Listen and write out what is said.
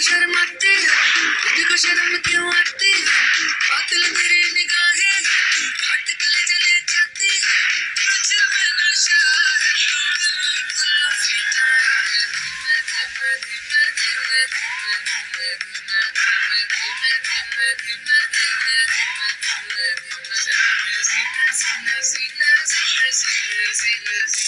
शर्माती है, खुद को शर्म क्यों आती है, कातिल तेरी निगाहें काट गले चले जाती है, तुझ में नशा है तू बिल्कुल फीका है, धीमे धीमे धीमे धीमे धीमे धीमे धीमे धीमे धीमे धीमे धीमे धीमे धीमे सीने सीने सीने सीने सीने सीने